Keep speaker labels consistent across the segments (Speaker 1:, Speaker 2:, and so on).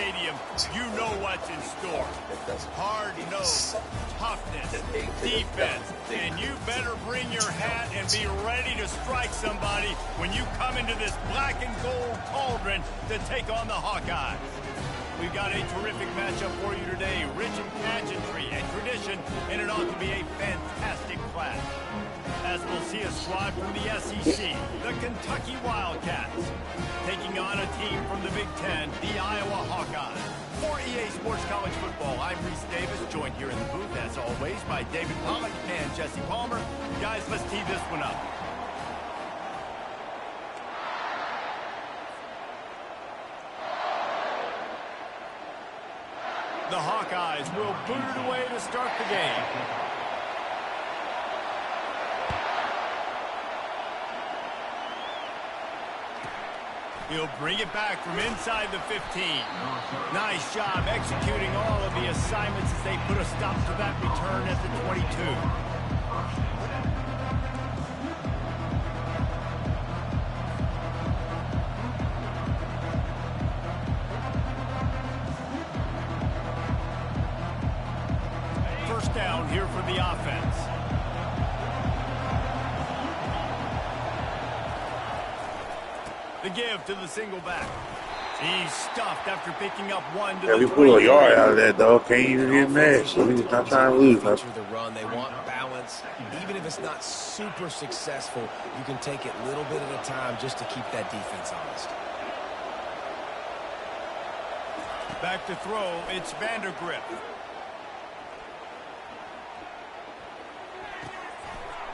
Speaker 1: stadium, you know what's in store. Hard nose, toughness, defense, and you better bring your hat and be ready to strike somebody when you come into this black and gold cauldron to take on the Hawkeyes. We've got a terrific matchup for you today, rich in pageantry and tradition, and it ought to be a fantastic clash. As we'll see a squad from the SEC, the Kentucky Wildcats, taking on a team from the Big Ten, the Iowa Hawkeyes. For EA Sports College Football, I'm Reese Davis, joined here in the booth, as always, by David Pollack and Jesse Palmer. Guys, let's tee this one up. The Hawkeyes will boot it away to start the game. He'll bring it back from inside the 15. Nice job executing all of the assignments as they put a stop to that return at the 22. Down here for the offense. The give to the single back. He's stuffed after picking up one to
Speaker 2: we pull a yard out of that, though. Can't even get mad. So he's not trying to lose.
Speaker 3: The run, they want balance. Even if it's not super successful, you can take it a little bit at a time just to keep that defense honest.
Speaker 1: Back to throw, it's Vandergrift.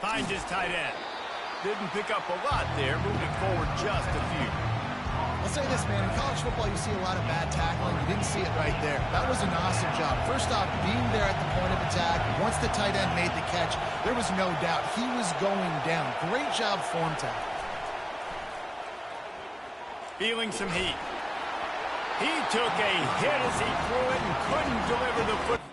Speaker 1: Finds his tight end. Didn't pick up a lot there, moving forward just a few.
Speaker 4: I'll say this, man. In college football, you see a lot of bad tackling. You didn't see it right there. That was an awesome job. First off, being there at the point of attack. Once the tight end made the catch, there was no doubt he was going down. Great job form tackle.
Speaker 1: Feeling some heat. He took a hit as he threw it and couldn't deliver the football.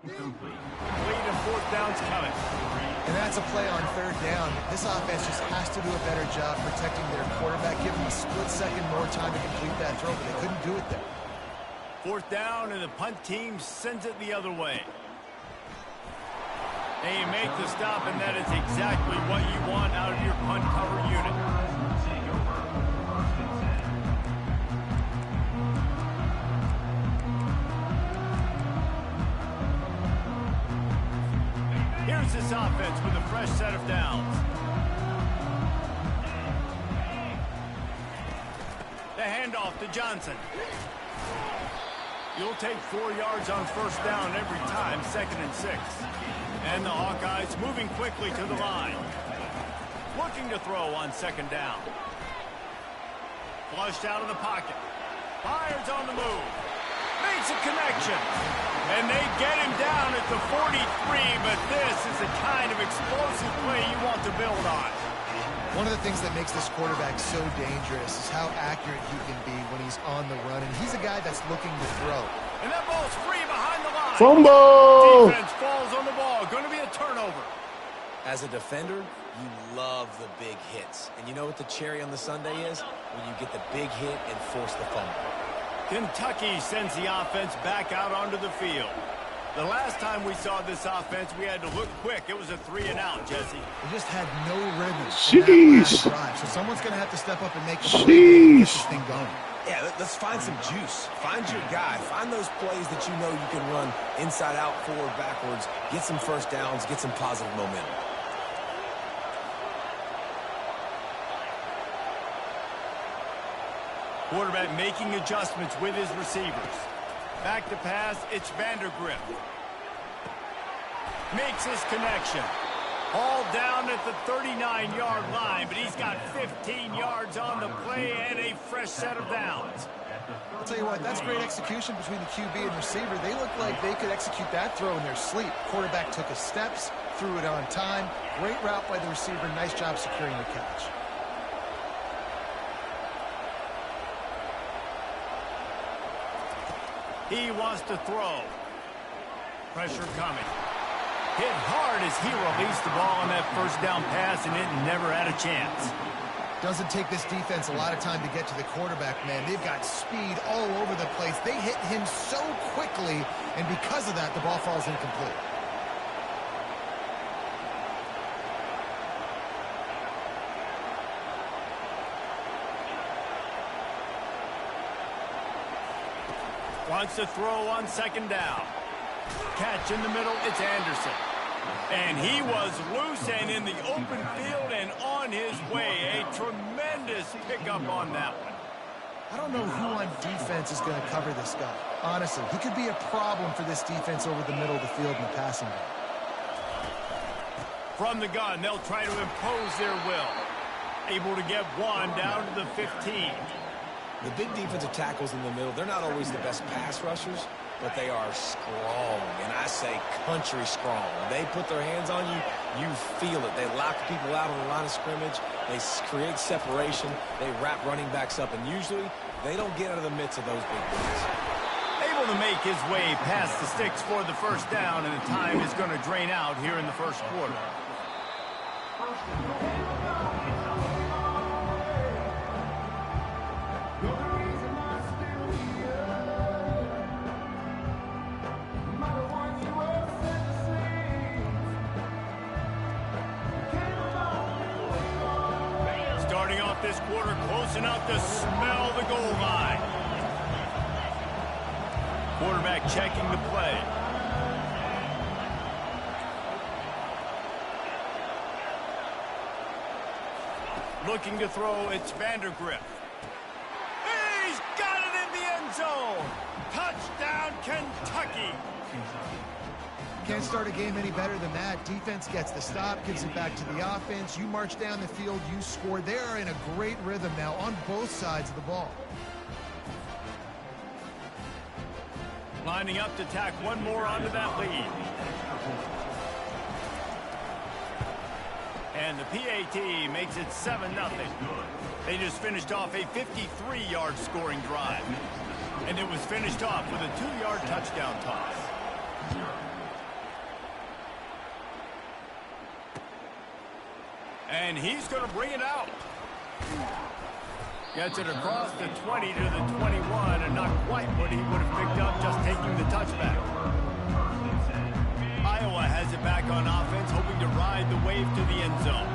Speaker 1: Lead and fourth down's coming.
Speaker 4: And that's a play on third down. This offense just has to do a better job protecting their quarterback, giving them a split second more time to complete that throw, but they couldn't do it there.
Speaker 1: Fourth down, and the punt team sends it the other way. They make the stop, and that is exactly what you want out of your punt cover unit. Here's this offense with a fresh set of downs. The handoff to Johnson. You'll take 4 yards on first down every time, 2nd and 6. And the Hawkeyes moving quickly to the line. Looking to throw on 2nd down. Flushed out of the pocket. Fires on the move. Makes a connection. And they get him down at the 43, but this is the kind of explosive play you want to build on.
Speaker 4: One of the things that makes this quarterback so dangerous is how accurate he can be when he's on the run, and he's a guy that's looking to throw.
Speaker 1: And that ball's free behind the line.
Speaker 2: Fumble!
Speaker 1: Defense falls on the ball. Going to be a turnover.
Speaker 3: As a defender, you love the big hits. And you know what the cherry on the sundae is? When you get the big hit and force the fumble.
Speaker 1: Kentucky sends the offense back out onto the field. The last time we saw this offense, we had to look quick. It was a 3-and-out, Jesse.
Speaker 4: They just had no rhythm.
Speaker 2: Jeez.
Speaker 4: So someone's going to have to step up and make a play to get this thing going.
Speaker 3: Yeah, let's find some juice. Find your guy. Find those plays that you know you can run inside out, forward, backwards. Get some first downs. Get some positive momentum.
Speaker 1: Quarterback making adjustments with his receivers. Back to pass, it's Vandergrift. Makes his connection. All down at the 39-yard line, but he's got 15 yards on the play and a fresh set of downs.
Speaker 4: I'll tell you what, that's great execution between the QB and receiver. They look like they could execute that throw in their sleep. Quarterback took his steps, threw it on time. Great route by the receiver. Nice job securing the catch.
Speaker 1: He wants to throw. Pressure coming. Hit hard as he released the ball on that first down pass, and it never had a chance.
Speaker 4: Doesn't take this defense a lot of time to get to the quarterback, man. They've got speed all over the place. They hit him so quickly, and because of that, the ball falls incomplete.
Speaker 1: Wants to throw on second down. Catch in the middle, it's Anderson. And he was loose and in the open field and on his way. A tremendous pickup on that one.
Speaker 4: I don't know who on defense is going to cover this guy. Honestly, he could be a problem for this defense over the middle of the field in the passing game.
Speaker 1: From the gun, they'll try to impose their will. Able to get one down to the 15.
Speaker 3: The big defensive tackles in the middle, they're not always the best pass rushers, but they are strong, and I say country strong. When they put their hands on you, you feel it. They lock people out on the line of scrimmage. They create separation. They wrap running backs up, and usually they don't get out of the midst of those big guys.
Speaker 1: Able to make his way past the sticks for the first down, and the time is going to drain out here in the first quarter. Starting off this quarter close enough to smell the goal line. Quarterback checking the play. Looking to throw, it's Vandergrift. He's got it in the end zone. Touchdown, Kentucky.
Speaker 4: Can't start a game any better than that. Defense gets the stop, gives it back to the offense. You march down the field, you score. They are in a great rhythm now on both sides of the ball.
Speaker 1: Lining up to tack one more onto that lead. And the PAT makes it 7-0. They just finished off a 53-yard scoring drive. And it was finished off with a 2-yard touchdown toss. And he's going to bring it out. Gets it across the 20 to the 21, and not quite what he would have picked up just taking the touchback. Iowa has it back on offense, hoping to ride the wave to the end zone.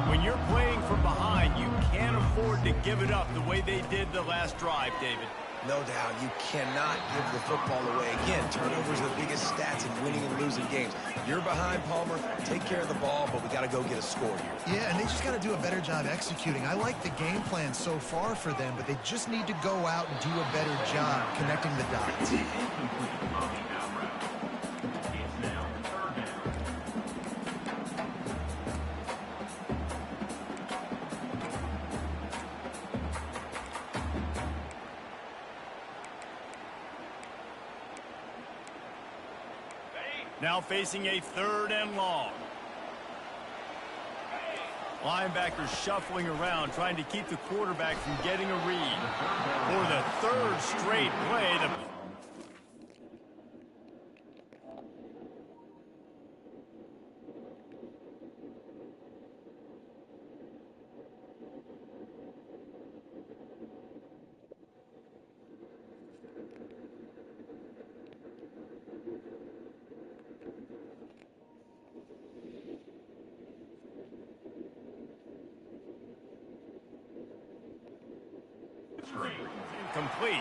Speaker 1: When you're playing from behind, you can't afford to give it up the way they did the last drive, David.
Speaker 3: No doubt, you cannot give the football away. Again, turnovers are the biggest stats in winning and losing games. You're behind, Palmer. Take care of the ball, but we got to go get a score here.
Speaker 4: Yeah, and they just got to do a better job executing. I like the game plan so far for them, but they just need to go out and do a better job connecting the dots.
Speaker 1: Now facing a 3rd and long. Linebackers shuffling around, trying to keep the quarterback from getting a read. For the 3rd straight play,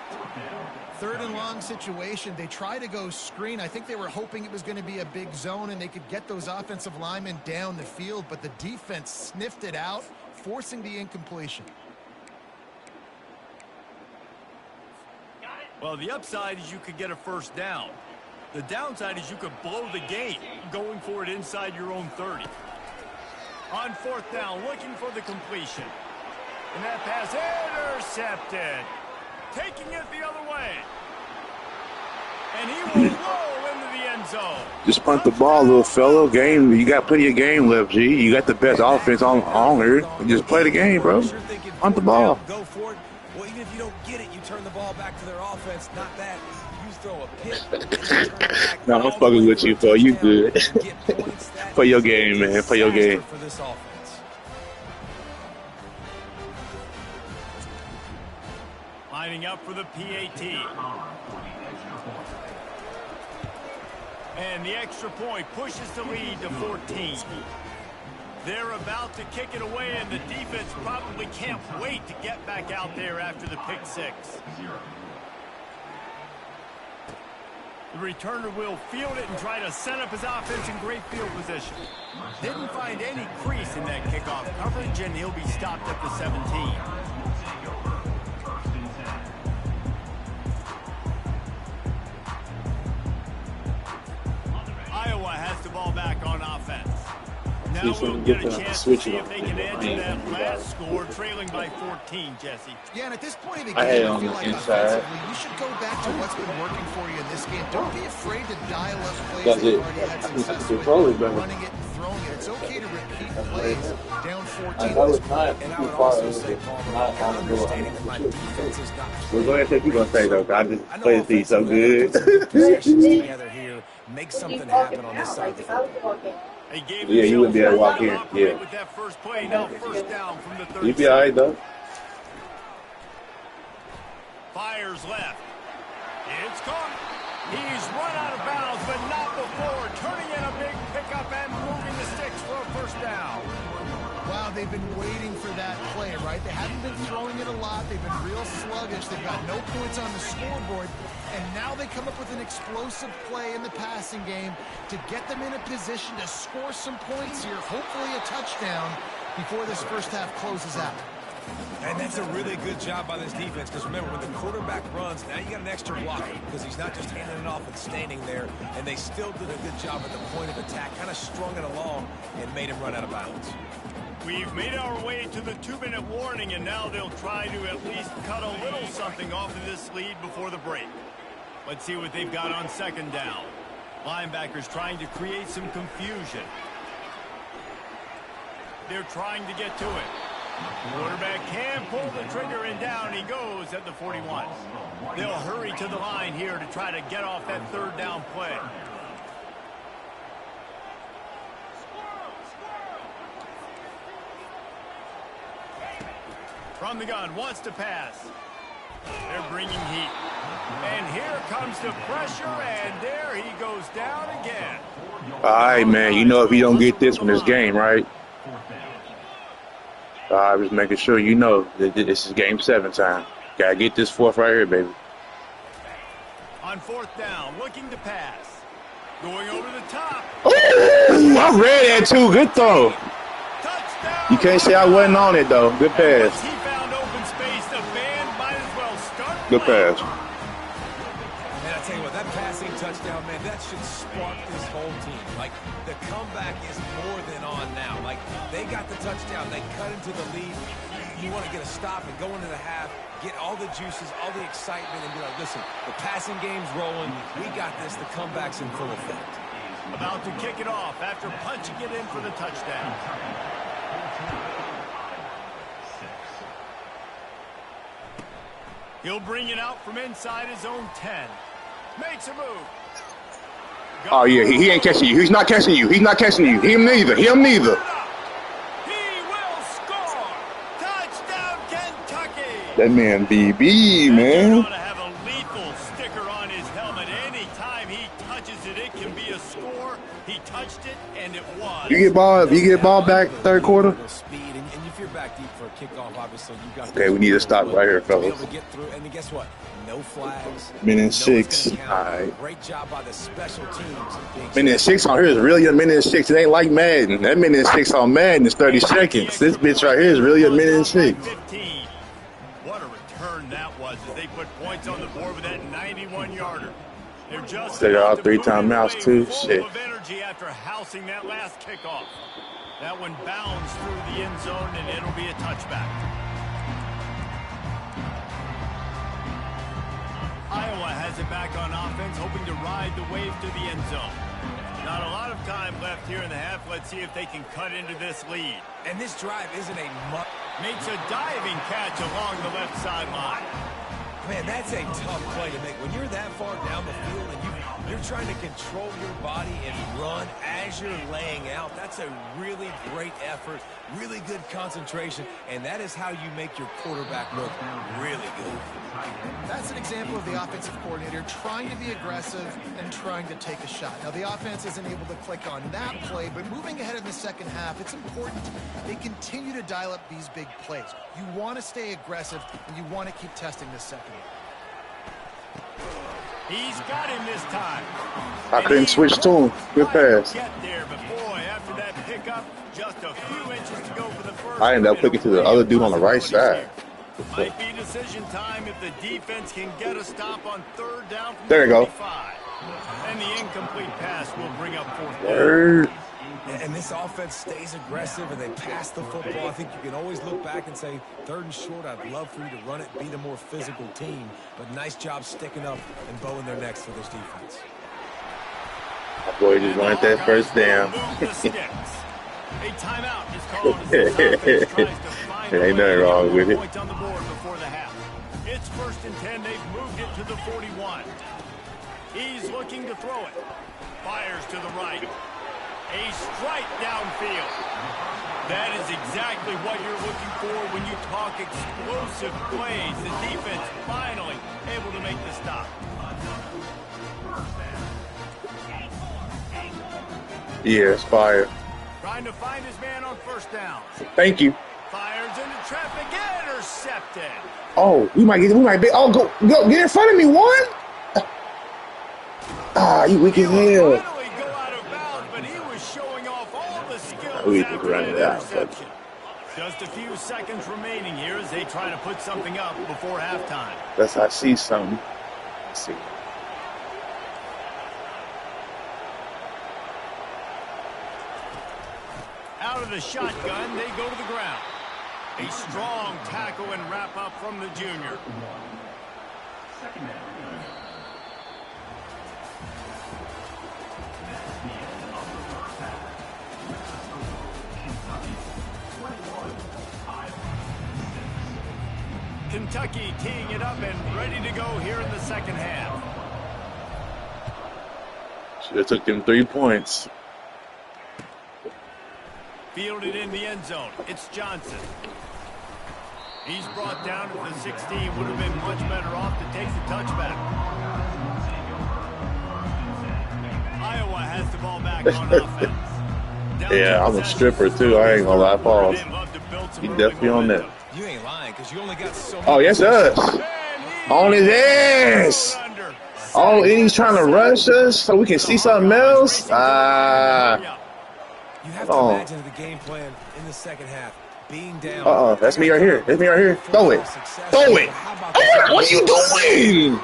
Speaker 1: complete.
Speaker 4: 3rd and long situation. They try to go screen. I think they were hoping it was going to be a big zone and they could get those offensive linemen down the field, but the defense sniffed it out, forcing the incompletion.
Speaker 1: Well, the upside is you could get a first down. The downside is you could blow the game going for it inside your own 30. On 4th down, looking for the completion. And that pass intercepted. Taking it the other way. And he will roll into the end zone.
Speaker 2: Just punt the ball, little fellow. Game, you got plenty of game left, G. You got the best offense on here. Just play the game, bro. Punt the ball.
Speaker 3: Go for it. Well, even if you don't get it, you turn the ball back to their offense. Not that. You throw a pick.
Speaker 2: No, I'm fucking with you, bro. You good. Play your game, man. Play your game.
Speaker 3: For this offense.
Speaker 1: Lining up for the PAT. And the extra point pushes the lead to 14. They're about to kick it away, and the defense probably can't wait to get back out there after the pick 6. The returner will field it and try to set up his offense in great field position. Didn't find any crease in that kickoff coverage, and he'll be stopped at the 17. Iowa has the ball back on offense. Now we'll get a chance to see if they can answer that last score, trailing by 14, Jesse.
Speaker 4: Yeah, and at this point of the game, I feel like offensively, you should go back to what's been working for you in this game. Don't be afraid to dial up plays that you already had success with, running it and throwing it. It's okay to repeat plays down 14.
Speaker 3: And I would also say, Palmer, understanding that my defense is not
Speaker 2: Well, go ahead and say what you're going to say, though. I just play the team so good.
Speaker 3: together here, make something happen on this side of the football.
Speaker 2: Yeah, you wouldn't be able to walk in. Yeah.
Speaker 1: With that first play, now first down from the 30.
Speaker 2: You'd be all right, though.
Speaker 1: Fires left. It's caught. He's run out of bounds, but not before turning in a big pickup and moving the sticks for a first down.
Speaker 4: Wow, they've been waiting for that play, right? They haven't been throwing it a lot. They've been real sluggish. They've got no points on the scoreboard. And now they come up with an explosive play in the passing game to get them in a position to score some points here, hopefully a touchdown, before this first half closes out.
Speaker 3: And that's a really good job by this defense, because remember, when the quarterback runs, now you got an extra blocker, because he's not just handing it off and standing there, and they still did a good job at the point of attack, kind of strung it along and made him run out of bounds.
Speaker 1: We've made our way to the 2-minute warning, and now they'll try to at least cut a little something off of this lead before the break. Let's see what they've got on second down. Linebackers trying to create some confusion. They're trying to get to it. Quarterback can pull the trigger, and down he goes at the 41. They'll hurry to the line here to try to get off that third down play. From the gun, wants to pass. They're bringing heat. And here comes the pressure, and there he goes down again.
Speaker 2: All right, man. You know if you don't get this from this game, right? I was making sure you know that this is game 7 time. Gotta get this 4th right here, baby.
Speaker 1: On 4th down, looking to pass. Going over the top.
Speaker 2: Ooh, I read that too. Good throw.
Speaker 1: Touchdown.
Speaker 2: You can't say I wasn't on it, though. Good pass.
Speaker 1: He found open space. The band might as well start.
Speaker 2: Good pass.
Speaker 3: And I tell you what, that passing touchdown, man, that should spark this whole team. Like, the comeback is more than on now. Like, they got the touchdown. They cut into the lead. You want to get a stop and go into the half, get all the juices, all the excitement, and be like, listen, the passing game's rolling. We got this. The comeback's in full effect.
Speaker 1: About to kick it off after punching it in for the touchdown. He'll bring it out from inside his own 10. Makes a move.
Speaker 2: Oh, yeah, he ain't catching you. He's not catching you. He's not catching you. Him neither. Him neither.
Speaker 1: He will score. Touchdown, Kentucky.
Speaker 2: That man BB,
Speaker 1: He
Speaker 2: man.
Speaker 1: ought to have a lethal sticker on his helmet. Anytime he touches it, it can be a score before. He touched it, and it was.
Speaker 2: You get ball back third quarter.
Speaker 3: Speed, and if you're back deep for a kickoff, obviously you got.
Speaker 2: Okay, we need to stop right here, fellas.
Speaker 3: To get through, and guess what? No flags.
Speaker 2: Minute 6. All right.
Speaker 3: Great job by the special teams.
Speaker 2: Minute 6 on here is really a minute 6. It ain't like Madden. That minute 6 on Madden is 30 seconds. This bitch right here is really a minute 6.
Speaker 1: What a return that was as they put points on the board with that 91-yarder. They're just
Speaker 2: they got 3 timeouts too. Shit.
Speaker 1: Full of energy after housing that last kickoff. That one bounds through the end zone, and it'll be a touchback. Iowa has it back on offense, hoping to ride the wave to the end zone. Not a lot of time left here in the half. Let's see if they can cut into this lead.
Speaker 3: And this drive isn't a
Speaker 1: makes a diving catch along the left sideline.
Speaker 3: Man, that's a tough play to make. When you're that far down the field and you're trying to control your body and run as you're laying out, that's a really great effort, really good concentration, and that is how you make your quarterback look really good.
Speaker 4: That's an example of the offensive coordinator trying to be aggressive and trying to take a shot. Now, the offense isn't able to click on that play, but moving ahead in the second half, it's important they continue to dial up these big plays. You want to stay aggressive, and you want to keep testing this second.
Speaker 1: He's got him this time.
Speaker 2: I couldn't switch to him. Good pass.
Speaker 1: Get there, but boy, after that pickup, just a few inches to go for the first.
Speaker 2: I ended up clicking to the other dude on the right side.
Speaker 1: Might be decision time if the defense can get a stop on third down from
Speaker 2: there you go.
Speaker 1: 35. And the incomplete pass will bring up fourth
Speaker 2: down.
Speaker 3: And this offense stays aggressive and they pass the football. I think you can always look back and say, third and short, I'd love for you to run it, beat a more physical team. But nice job sticking up and bowing their necks for this defense.
Speaker 2: My boy just wanted that first down.
Speaker 1: A timeout is called as the offense tries to find
Speaker 2: there ain't nothing wrong with it.
Speaker 1: Points on the board before the half. It's 1st and 10. They've moved it to the 41. He's looking to throw it. Fires to the right. A strike downfield. That is exactly what you're looking for when you talk explosive plays. The defense finally able to make the stop.
Speaker 2: Yeah, it's fire.
Speaker 1: Trying to find his man on first down.
Speaker 2: Thank you.
Speaker 1: Fires into traffic, intercepted.
Speaker 2: Oh, we might be. Oh, go, get in front of me, one. Ah, you weak as hell. We just run it out.
Speaker 1: Just a few seconds remaining here as they try to put something up before halftime.
Speaker 2: That's I see something. Let's see.
Speaker 1: Out of the shotgun, they go to the ground. A strong tackle and wrap up from the junior. Kentucky teeing it up and ready to go here in the second half.
Speaker 2: Should have took them 3 points.
Speaker 1: Fielded in the end zone. It's Johnson. He's brought down to the 16. Would have been much better off to take the touchback. Iowa has the ball back on offense.
Speaker 2: Yeah, I'm a stripper too. I ain't gonna lie, Paul. He definitely on that.
Speaker 3: You ain't lying because you only got so.
Speaker 2: Oh yes, us. On his ass. Oh, and he's trying to rush us so we can see something else.
Speaker 3: You have to imagine the game plan in the second half. Being down.
Speaker 2: That's me right here. That's me right here. Throw it. Throw it. What are you doing?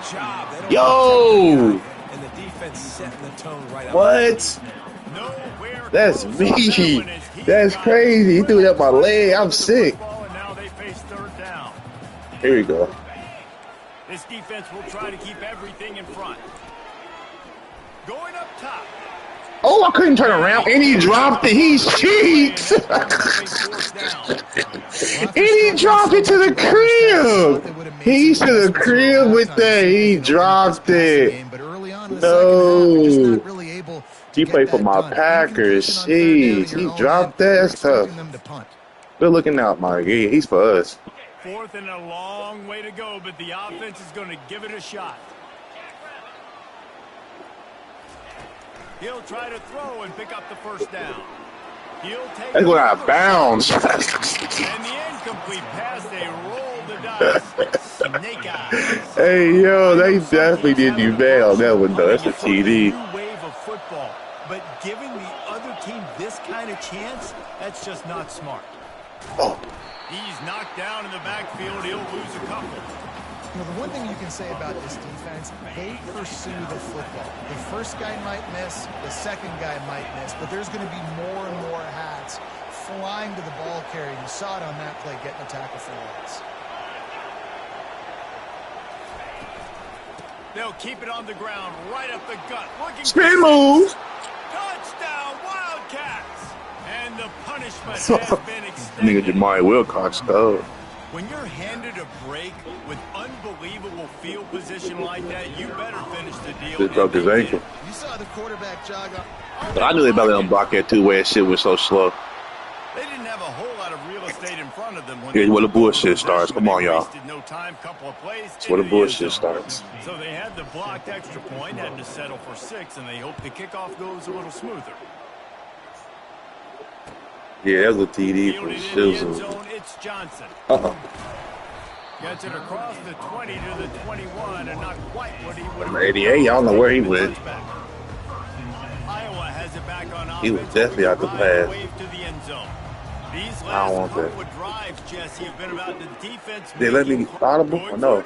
Speaker 2: Yo.
Speaker 3: And the defense setting the tone right.
Speaker 2: What? That's me. That's crazy. He threw it up my leg. I'm sick. Here we go.
Speaker 1: This defense will try to keep everything in front. Going up top.
Speaker 2: Oh, I couldn't turn around, and he dropped it. He's cheats. And he dropped it to the crib. He's to the crib with that. He dropped it. No. He played for my Packers. Jeez, he dropped that. That's tough. Good looking out, Mike. Yeah, he's for us.
Speaker 1: 4th and a long way to go, but the offense is going to give it a shot. He'll try to throw and pick up the first down. He'll take
Speaker 2: That's going out of bounds.
Speaker 1: and the incomplete pass, they roll the dice. Ncaa.
Speaker 2: Hey, yo, they definitely did you bad on that one, though. That's a TD.
Speaker 1: New wave of football, but giving the other team this kind of chance, that's just not smart.
Speaker 2: Oh.
Speaker 1: He's knocked down in the backfield. He'll lose a couple.
Speaker 4: You know, the one thing you can say about this defense, they pursue the football. The first guy might miss, the second guy might miss, but there's going to be more and more hats flying to the ball carrier. You saw it on that play, getting a tackle for loss.
Speaker 1: They'll keep it on the ground, right up the gut.
Speaker 2: Spin move.
Speaker 1: Touchdown, Wildcats! And the punishment has been extended.
Speaker 2: Nigga Jamari Wilcox, though.
Speaker 1: When you're handed a break with unbelievable field position like that, you better finish the deal.
Speaker 2: Just broke his ankle.
Speaker 4: You saw the quarterback jog up.
Speaker 2: But I knew they better unblock that two-way shit was so slow.
Speaker 1: They didn't have a whole lot of real estate in front of them.
Speaker 2: Here's where the bullshit starts. Come on, y'all.
Speaker 1: No time, couple of plays.
Speaker 2: That's where the bullshit starts.
Speaker 1: So they had the blocked extra point, had to settle for 6, and they hope the kickoff goes a little smoother.
Speaker 2: Yeah, that was a TD for
Speaker 1: Shizzle. It's Johnson. Gets it across the 20 to the 21, and not quite what he would have.
Speaker 2: 88, I don't know where he went.
Speaker 1: Iowa has it back on offense.
Speaker 2: He was definitely out the pass.
Speaker 1: These
Speaker 2: I don't want that.
Speaker 1: drives, Jesse, have been about the defense.
Speaker 2: They let me be audible or no?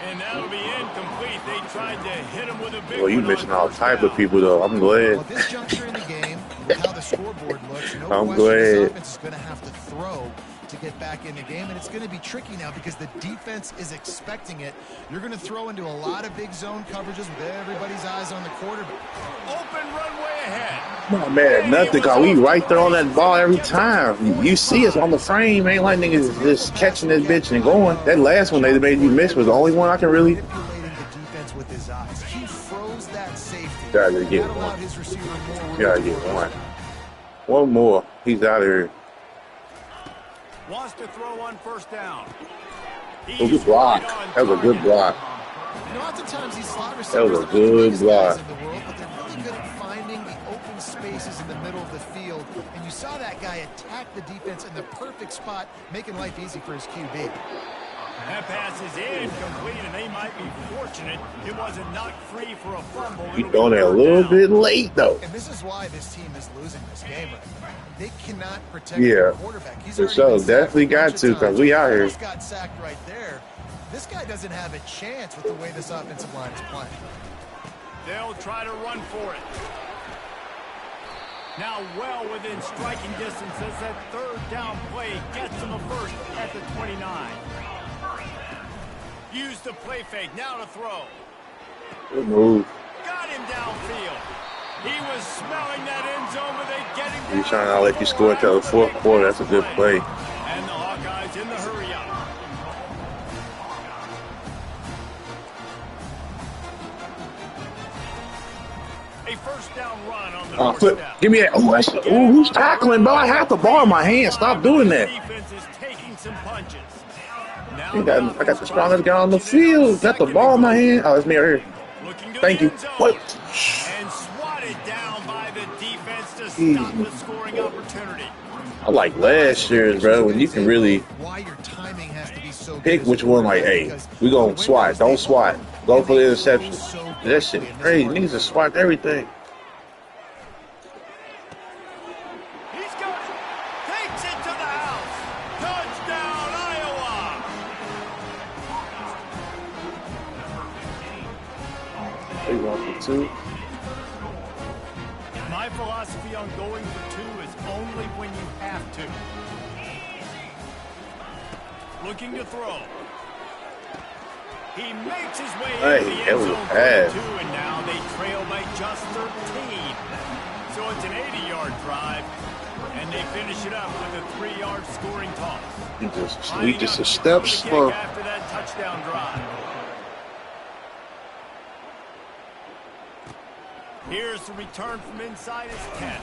Speaker 1: And that'll be incomplete. They tried to hit him with a big
Speaker 2: Well, you mentioned all type of people, though. I'm glad.
Speaker 4: Well, at this juncture in the game, with how the scoreboard looks, no
Speaker 2: I'm
Speaker 4: question
Speaker 2: glad.
Speaker 4: this offense is going to have to throw to get back in the game, and it's going to be tricky now because the defense is expecting it. You're going to throw into a lot of big zone coverages with everybody's eyes on the quarterback.
Speaker 1: Open runway ahead.
Speaker 2: I'm not mad at nothing, because we right there on that ball every time. You see us on the frame. Ain't like niggas just catching this bitch and going. That last one they made you miss was the only one I can really.
Speaker 4: Manipulating the defense with his eyes. He froze that safety.
Speaker 2: Gotta get
Speaker 4: That allowed
Speaker 2: one.
Speaker 4: his receiver more room
Speaker 2: Gotta
Speaker 4: to
Speaker 2: get
Speaker 4: throw.
Speaker 2: one. One more. He's out of here.
Speaker 1: Wants to throw on first down.
Speaker 2: Oh, good block. That was a good block.
Speaker 4: You know, oftentimes these slot
Speaker 2: That was
Speaker 4: receivers
Speaker 2: a
Speaker 4: are the
Speaker 2: good
Speaker 4: biggest guys
Speaker 2: block.
Speaker 4: in the world, but they're really good at finding the open spaces in the middle of the field. And you saw that guy attack the defense in the perfect spot, making life easy for his QB.
Speaker 1: That pass is incomplete, and they might be fortunate it wasn't knocked free for a fumble.
Speaker 2: He throwing it a little bit late, though.
Speaker 4: And this is why this team is losing this game right now. They cannot protect
Speaker 2: Yeah.
Speaker 4: their quarterback. He's
Speaker 2: For
Speaker 4: already
Speaker 2: sure.
Speaker 4: been sacked
Speaker 2: Definitely
Speaker 4: a bunch
Speaker 2: got
Speaker 4: of
Speaker 2: to, 'cause
Speaker 4: times.
Speaker 2: we out here.
Speaker 4: Almost got sacked right there. This guy doesn't have a chance with the way this offensive line is playing.
Speaker 1: They'll try to run for it. Now well within striking distance as that third down play gets them a first at the 29. Use the play fake, now to throw.
Speaker 2: Good move.
Speaker 1: Got him downfield. He was smelling that end zone, but they get him down.
Speaker 2: He's trying to not let you score until the fourth quarter. That's a good play.
Speaker 1: And the Hawkeyes in the hurry up. A first down run on the doorstep.
Speaker 2: Give me that. Oh, who's tackling, bro? I have the ball in my hand. Stop doing that.
Speaker 1: Defense is taking some punches.
Speaker 2: I got the strongest guy on the field. Got the ball in my hand. Oh, it's me right here. Thank you. What?
Speaker 1: And swatted down by the defense to stop the scoring opportunity.
Speaker 2: I like last year's, bro, when you can really
Speaker 4: Why your timing has to be so
Speaker 2: pick
Speaker 4: good
Speaker 2: which one, like, hey, we gonna swat. Don't swat. Go for the interception. That shit crazy. Niggas just swat everything.
Speaker 1: He's got it. Takes it to the house. Touchdown, Iowa.
Speaker 2: They going for 2.
Speaker 1: My philosophy on going for 2 is only when you have to. Looking to throw. He makes his way
Speaker 2: Hey,
Speaker 1: into the
Speaker 2: that
Speaker 1: end
Speaker 2: was a
Speaker 1: zone
Speaker 2: pass.
Speaker 1: for 2, and now they trail by just 13. So it's an 80-yard drive, and they finish it up with a 3-yard scoring toss.
Speaker 2: We just a step slow.
Speaker 1: After that touchdown drive. Here's the return from inside his 10.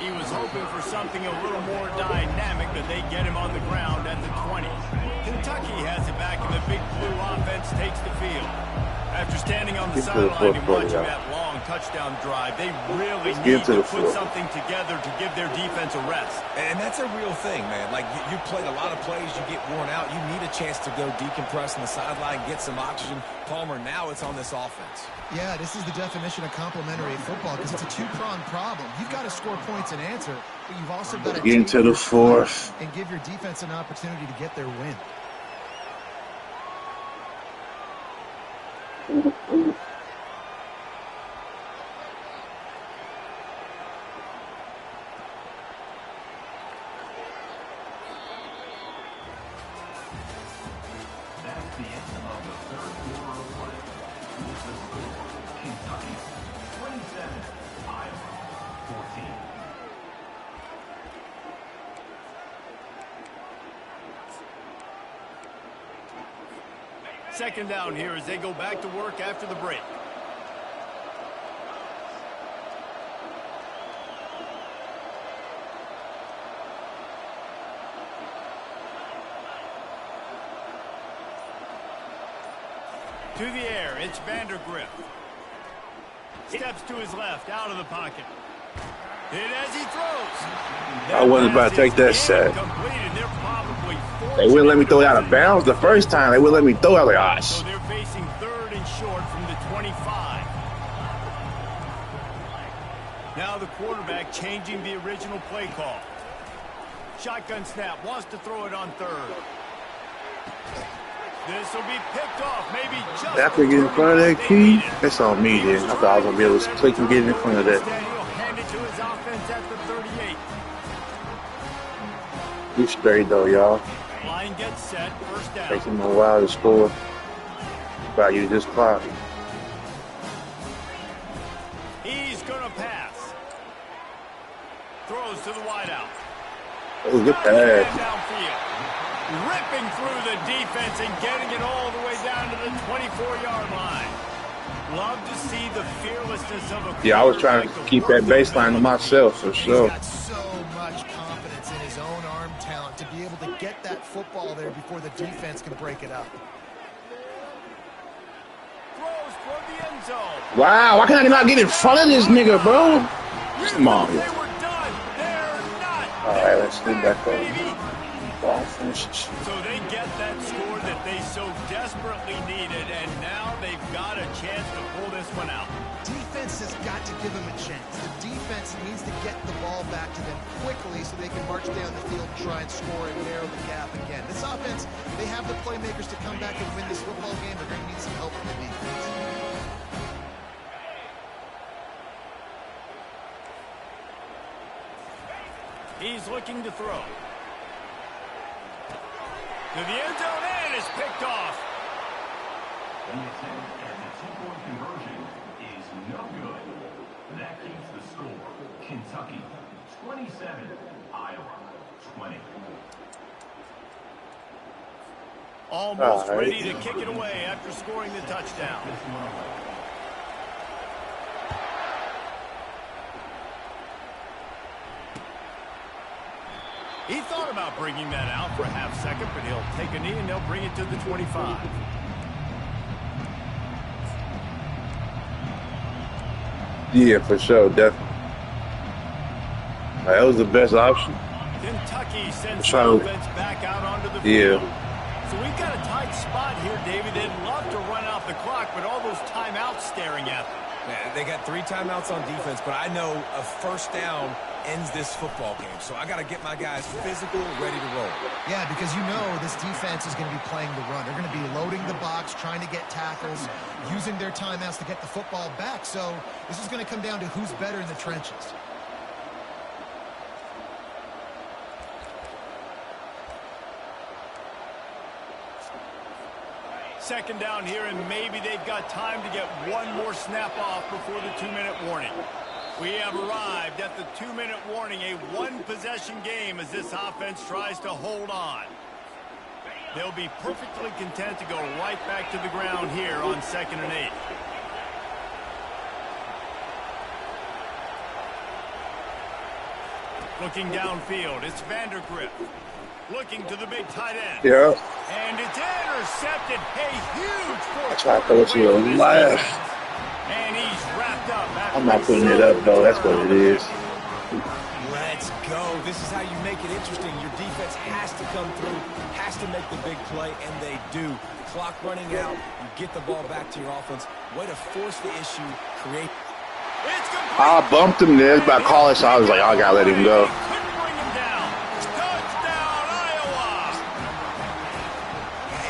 Speaker 1: He was hoping for something a little more dynamic, but they get him on the ground at the 20. Kentucky has it back, and the big blue offense takes the field. After standing on the sideline and watching that long touchdown drive, they really need to put something together to give their defense a rest.
Speaker 3: And that's a real thing, man. Like, you played a lot of plays, you get worn out. You need a chance to go decompress on the sideline, get some oxygen. Palmer, now it's on this offense.
Speaker 4: Yeah, this is the definition of complementary football because it's a two-pronged problem. You've got to score points and answer, but you've also got to
Speaker 2: get into the fourth
Speaker 4: and give your defense an opportunity to get their win.
Speaker 5: That's the end of the third quarter of play. The score, Kentucky 27, Iowa 14.
Speaker 1: Second down here as they go back to work after the break. To the air, it's Vandergrift. Steps to his left, out of the pocket. And as he throws.
Speaker 2: I wasn't about to take that sack. They wouldn't let me throw it out of bounds the first time. They wouldn't let me throw it. Like, gosh.
Speaker 1: So they're facing third and short from the 25. Now the quarterback changing the original play call. Shotgun snap, wants to throw it on third. This will be picked off, maybe just.
Speaker 2: After getting in front of that key, that's on me then. I thought I was going to be able to click and get in front of that.
Speaker 1: He'll hand it to his offense at the 38.
Speaker 2: He's straight though, y'all.
Speaker 1: Line gets set, first down.
Speaker 2: Takes him a while to score. Gotta use this clock.
Speaker 1: He's gonna pass. Throws to the wideout.
Speaker 2: Oh, good pass.
Speaker 1: Downfield. Ripping through the defense and getting it all the way down to the 24-yard line. Love to see the fearlessness of a.
Speaker 2: Yeah, I was trying to keep that baseline to myself for sure.
Speaker 4: He's got so much confidence in his own arm talent to be able to get that football there before the defense can break it up.
Speaker 1: Throws toward the end zone.
Speaker 2: Wow, why can't I not get in front of this nigga, bro? Come on.
Speaker 1: They were done. They're not.
Speaker 2: All right, let's get back on.
Speaker 1: So they get that score that they so desperately needed, and now they've got a chance to pull this one out.
Speaker 4: Defense has got to give them a chance. The defense needs to get the ball back to them quickly so they can march down the field and try and score and narrow the gap again. This offense, they have the playmakers to come back and win this football game. They're going to need some help from the defense.
Speaker 1: He's looking to throw. To the end zone, and is picked off.
Speaker 5: The attempt at the two-point conversion is no good. That keeps the score. Kentucky 27, Iowa 20.
Speaker 1: Almost ready to kick it away after scoring the touchdown. He thought about bringing that out for a half second, but he'll take a knee and they'll bring it to the 25.
Speaker 2: Yeah, for sure, definitely. That was the best option.
Speaker 1: Kentucky sends the offense back out onto the field. So we've got a tight spot here, David. They'd love to run out the clock, but all those timeouts staring at them.
Speaker 3: Yeah, they got 3 timeouts on defense, but I know a first down ends this football game. So I got to get my guys physical, ready to roll.
Speaker 4: Yeah, because you know this defense is going to be playing the run. They're going to be loading the box, trying to get tackles, using their timeouts to get the football back. So this is going to come down to who's better in the trenches.
Speaker 1: Second down here, and maybe they've got time to get one more snap off before the 2-minute warning. We have arrived at the 2-minute warning, a one-possession game as this offense tries to hold on. They'll be perfectly content to go right back to the ground here on 2nd and 8. Looking downfield, it's Vandergrift. Looking to the big tight end.
Speaker 2: Yeah.
Speaker 1: And it's intercepted. A huge force.
Speaker 2: I tried to throw it to the left.
Speaker 1: And he's wrapped up.
Speaker 2: I'm not putting it up, though. That's what it is.
Speaker 3: Let's go. This is how you make it interesting. Your defense has to come through, has to make the big play, and they do. Clock running out, you get the ball back to your offense. Way to force the issue, create.
Speaker 2: I bumped him there by calling, so I was like, I gotta let him go.
Speaker 1: Couldn't bring him down. Touchdown, Iowa!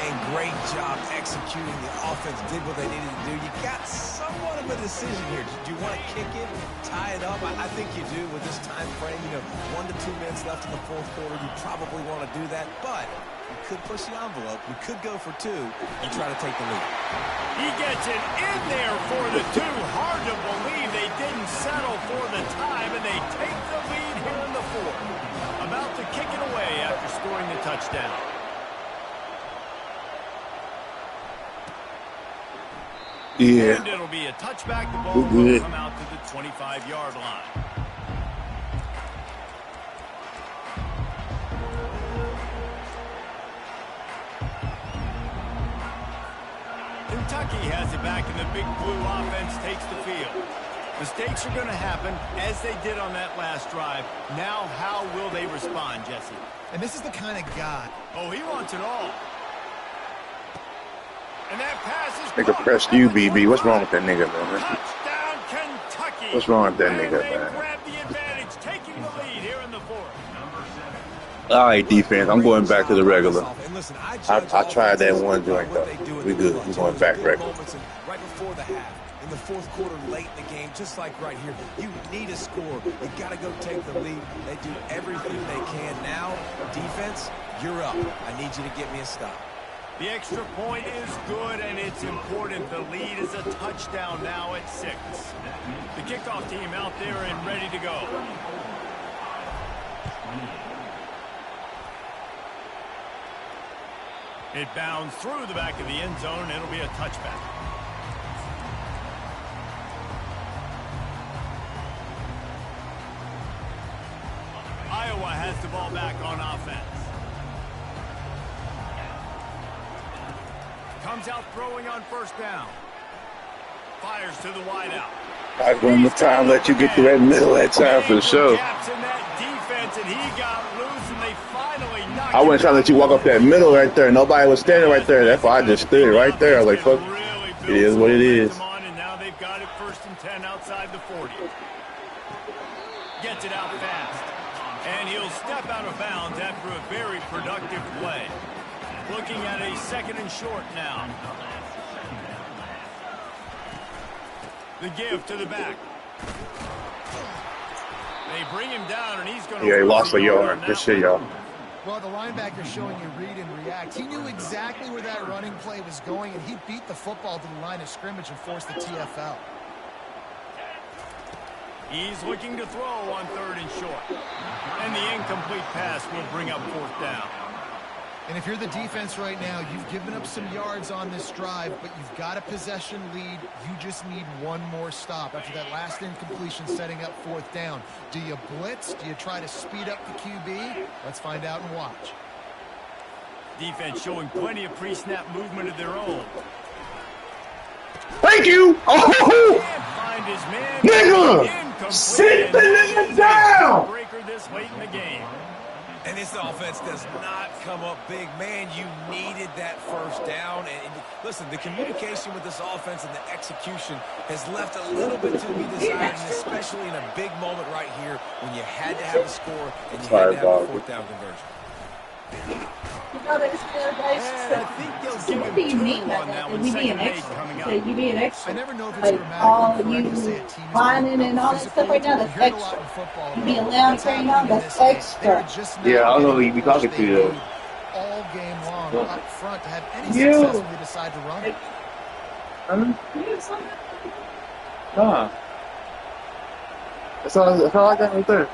Speaker 3: And great job executing. The offense did what they needed to do. You got somewhat of a decision here. Do you want to kick it, tie it up? I think you do with this time frame. 1 to 2 minutes left in the fourth quarter. You probably want to do that, but you could push the envelope. You could go for 2 and try to take the lead.
Speaker 1: He gets it in there for the 2. Hard to believe they didn't settle for the time, and they take the lead here in the 4th. About to kick it away after scoring the touchdown.
Speaker 2: Yeah.
Speaker 1: And it'll be a touchback. The ball will come out to the 25-yard line. Kentucky has it back, and the big blue offense takes the field. Mistakes are going to happen, as they did on that last drive. Now, how will they respond, Jesse?
Speaker 4: And this is the kind of guy.
Speaker 1: Oh, he wants it all. And that pass is
Speaker 2: Nigga pressed you, BB. What's wrong with that nigga, man?
Speaker 1: touchdown, Kentucky.
Speaker 2: What's wrong with that
Speaker 1: And
Speaker 2: nigga,
Speaker 1: they
Speaker 2: man?
Speaker 1: grab the advantage, taking the lead here in the 4th.
Speaker 2: All right, defense. I'm going back to the regular.
Speaker 3: And listen,
Speaker 2: I tried that one joint, though. We good. We're going back regular.
Speaker 3: Right before the half, in the fourth quarter, late in the game, just like right here, you need a score. You got to go take the lead. They do everything they can. Now, defense, you're up. I need you to get me a stop.
Speaker 1: The extra point is good, and it's important. The lead is a touchdown now at 6. The kickoff team out there and ready to go. It bounds through the back of the end zone. It'll be a touchback. Iowa has the ball back on offense. Comes out throwing on first down. Fires to the wideout.
Speaker 2: I one more time, let you get to that middle that time for sure.
Speaker 1: Gaps in that defense, and he got loose, and they finally knocked
Speaker 2: I wasn't trying to let you walk up that middle right there. Nobody was standing right there. That's why I just stood right there. I was like, fuck, it is what it is.
Speaker 1: And now they've got it 1st and 10 outside the 40. Gets it out fast. And he'll step out of bounds after a very productive play. Looking at a 2nd and short now. The give to the back. They bring him down, and he's going to...
Speaker 2: Yeah, he lost a yard. Good shit, y'all.
Speaker 4: Well, the linebacker showing you read and react. He knew exactly where that running play was going, and he beat the football to the line of scrimmage and forced the TFL.
Speaker 1: He's looking to throw on 3rd and short. And the incomplete pass will bring up 4th down.
Speaker 4: And if you're the defense right now, you've given up some yards on this drive, but you've got a possession lead. You just need one more stop after that last incompletion setting up 4th down. Do you blitz? Do you try to speed up the QB? Let's find out and watch.
Speaker 1: Defense showing plenty of pre-snap movement of their own.
Speaker 2: Thank you! Oh!
Speaker 1: Find his man.
Speaker 2: Nigga! Sit the nigga down!
Speaker 1: Breaker this late in the game.
Speaker 3: And this offense does not come up big. Man, you needed that 1st down. And listen, the communication with this offense and the execution has left a little bit to be desired, and especially in a big moment right here when you had to have a score and you had to have a 4th down conversion.
Speaker 1: I think they'll give him 2 on that one. Second aid coming up.
Speaker 4: I never know if it's dramatic
Speaker 6: all
Speaker 4: or correct
Speaker 6: you
Speaker 4: to say a team is
Speaker 6: whining and all that stuff right now, that's extra. You being loud right now, that's extra.
Speaker 2: Yeah, I don't know who you be talking to, though.
Speaker 4: All game long up front to have any success when they decide to run it.
Speaker 2: Nah. That's all I got right there.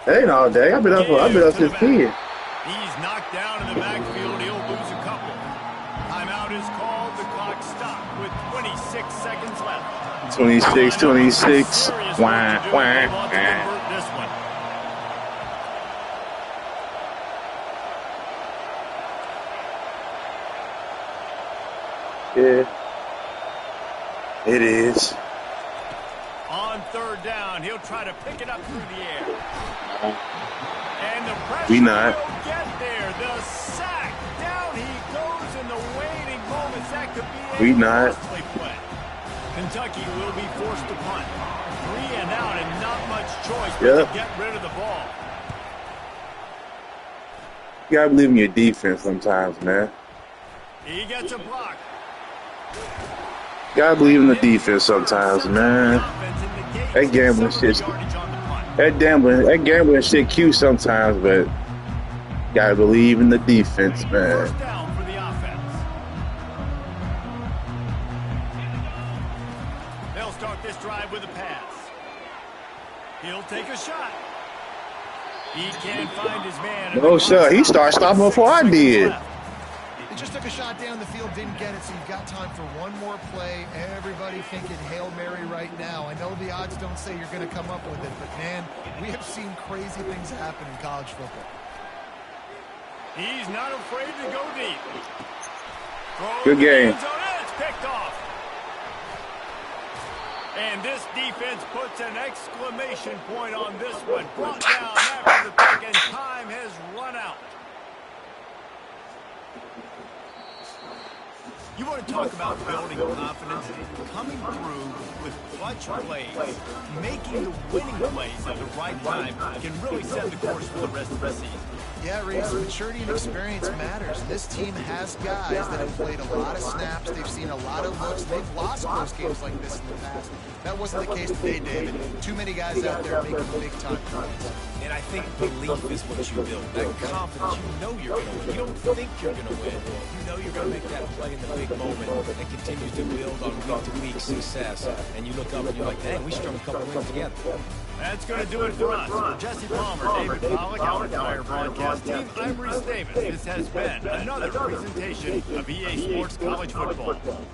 Speaker 2: That ain't all day. I've been up since 10.
Speaker 1: He's knocked down in the backfield. He'll lose a couple. Timeout is called. The clock stopped with 26 seconds left.
Speaker 2: 26. Wah, wah,
Speaker 1: This one.
Speaker 2: Yeah. It is.
Speaker 1: On third down, he'll try to pick it up through the air. And the pressure
Speaker 2: We not.
Speaker 1: will get there. The sack. Down he goes in the waning moments. That could be
Speaker 2: We
Speaker 1: a
Speaker 2: not.
Speaker 1: costly play. Kentucky will be forced to punt. 3 and out and not much choice but to get rid of the ball.
Speaker 2: You gotta believe in your defense sometimes, man.
Speaker 1: He gets a block.
Speaker 2: Gotta believe in the defense sometimes, man. That gambling shit. That gambling shit cute sometimes, but gotta believe in the defense, man.
Speaker 1: First down for the offense. They'll start this drive with a pass. He'll take a shot. He can't find his man.
Speaker 2: No shot. He started stopping before I did.
Speaker 4: He just took a shot down the field, didn't get it, so you've got time for one more play. Everybody thinking Hail Mary right now. I know the odds don't say you're going to come up with it, but, man, we have seen crazy things happen in college football.
Speaker 1: He's not afraid to go deep.
Speaker 2: Good game.
Speaker 1: It's picked off. And this defense puts an exclamation point on this one. Brought down after the pick, and time has run out. You want to talk about building confidence? Coming through with clutch plays, making the winning plays at the right time can really set the course for the rest of the season.
Speaker 4: Yeah, Reese, maturity and experience matters. This team has guys that have played a lot of snaps. They've seen a lot of looks. They've lost close games like this in the past. That wasn't the case today, David. Too many guys out there making big-time plays.
Speaker 3: And I think belief is what you build. That confidence, you know you're going to win. You don't think you're going to win. You know you're going to make that play in the big moment and continues to build on week-to-week success. And you look up and you're like, dang, we strung a couple wins together.
Speaker 1: That's going to do it for us. For Jesse Palmer, David Pollack, our entire broadcast team, I'm Reese Davis. This has been another presentation of EA Sports College Football.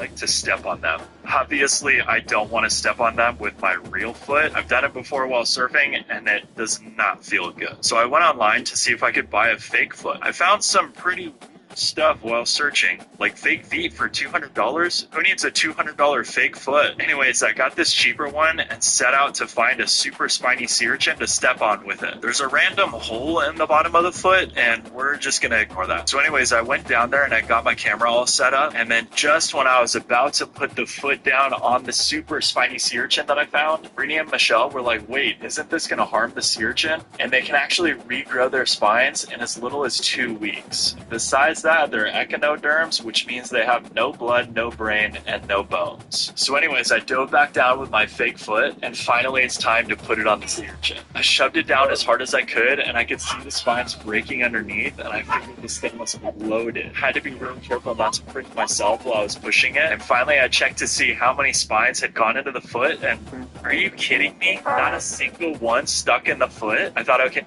Speaker 7: like to step on them. Obviously, I don't want to step on them with my real foot. I've done it before while surfing, and it does not feel good. So I went online to see if I could buy a fake foot. I found some pretty stuff while searching, like fake feet for $200. Who needs a $200 fake foot? Anyways, I got this cheaper one and set out to find a super spiny sea urchin to step on with it. There's a random hole in the bottom of the foot, and we're just gonna ignore that. So anyways, I went down there and I got my camera all set up, and then just when I was about to put the foot down on the super spiny sea urchin that I found, Brittany and Michelle were like, wait, isn't this gonna harm the sea urchin? And they can actually regrow their spines in as little as 2 weeks. Besides that, they're echinoderms, which means they have no blood, no brain, and no bones. So anyways, I dove back down with my fake foot, and finally it's time to put it on the sea urchin. I shoved it down as hard as I could, and I could see the spines breaking underneath, and I figured this thing must be loaded. Had to be really careful not to prick myself while I was pushing it, and finally I checked to see how many spines had gone into the foot, and are you kidding me? Not a single one stuck in the foot? I thought, okay,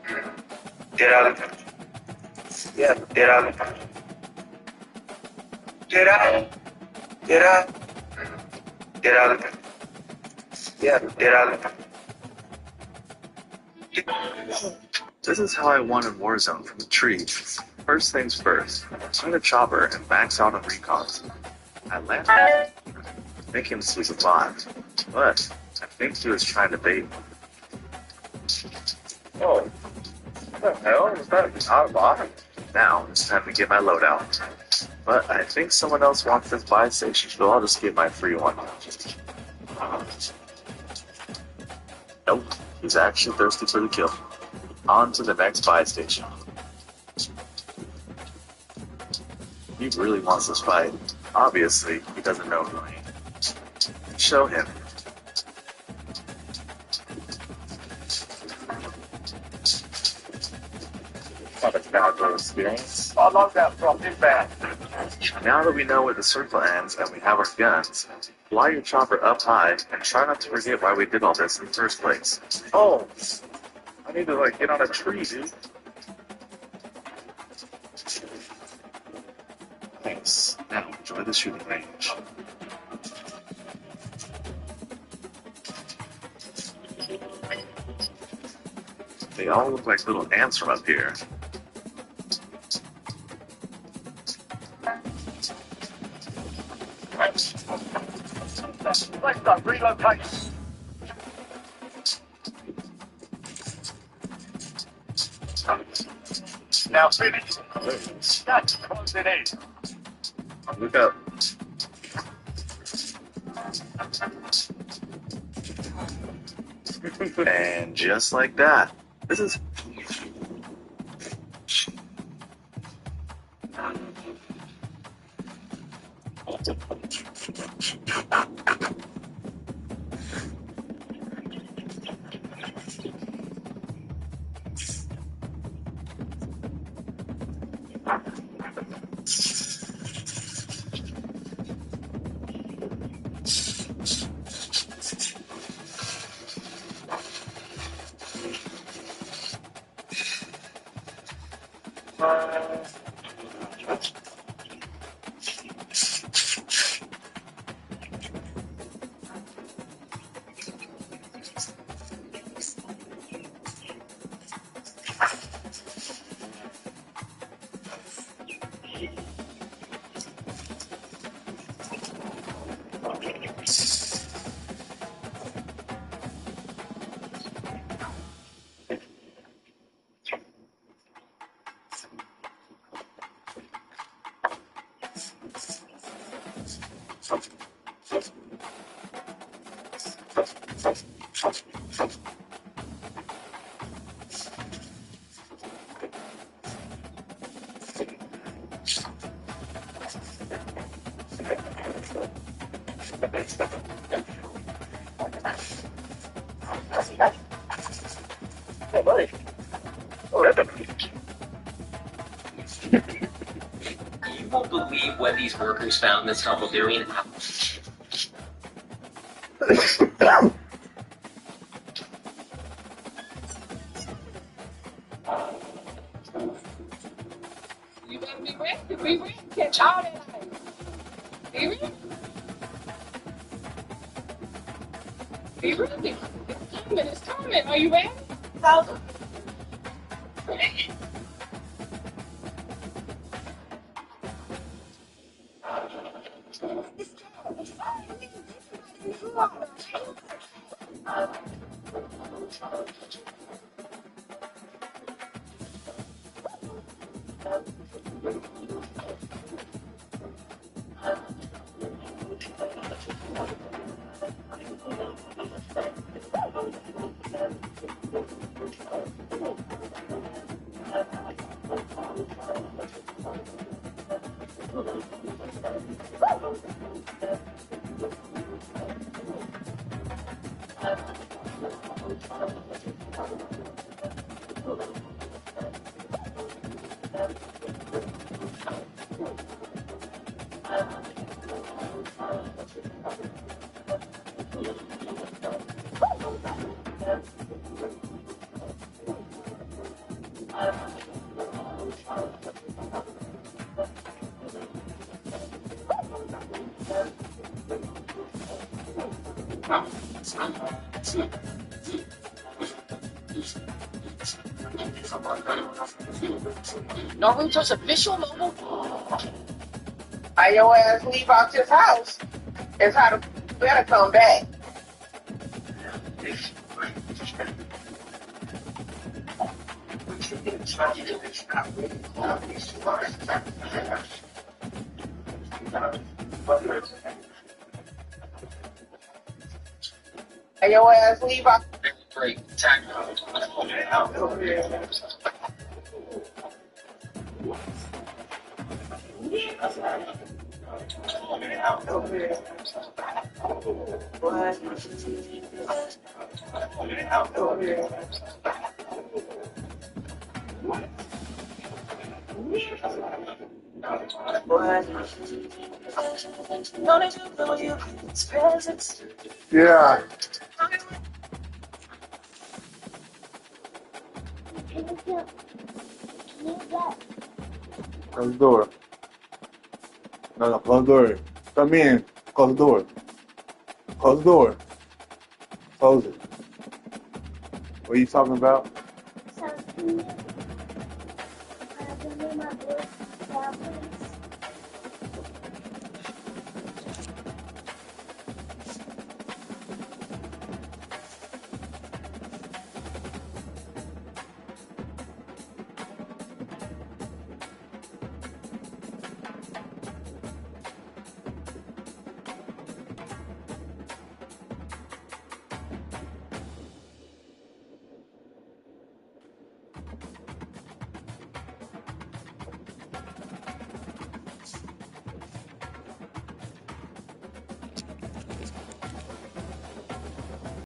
Speaker 7: get out of it. Yeah, get out of it. Get out. Get out. Get out of it. Yeah, get out of it. This is how I won in Warzone from the tree. First things first, swing a chopper and max out on recons. I landed thinking this was a bot, but I think he was trying to bait me. Oh, what the hell? Was that not a bot? Now it's time to get my loadout. But I think someone else wants this buy station, so I'll just get my free one. Nope, he's actually thirsty for the kill. On to the next buy station. He really wants this fight. Obviously, he doesn't know who I am. Show him. What a valuable experience. I love that from him back. Now that we know where the circle ends and we have our guns, fly your chopper up high and try not to forget why we did all this in the first place. Oh, I need to get on a tree, dude. Thanks. Now enjoy the shooting range. They all look like little ants from up here. Let's stop relocating. Now finish. That's closing in. Look up. And just like that, this is. Hey, buddy. Oh, that's a...
Speaker 8: You won't believe what these workers found this couple doing.
Speaker 9: You better be ready. Be ready. Catch all that ice. Be ready. Be ready. It's coming. Are you ready? Naruto's official mobile?
Speaker 10: Your ass leave out this house. It's how to better come back. Your ass leave out.
Speaker 8: Great. Attack.
Speaker 2: Yeah. Close the door. No, close the door. Come in. Close the door. Close the door. Close it. What are you talking about?
Speaker 11: Something.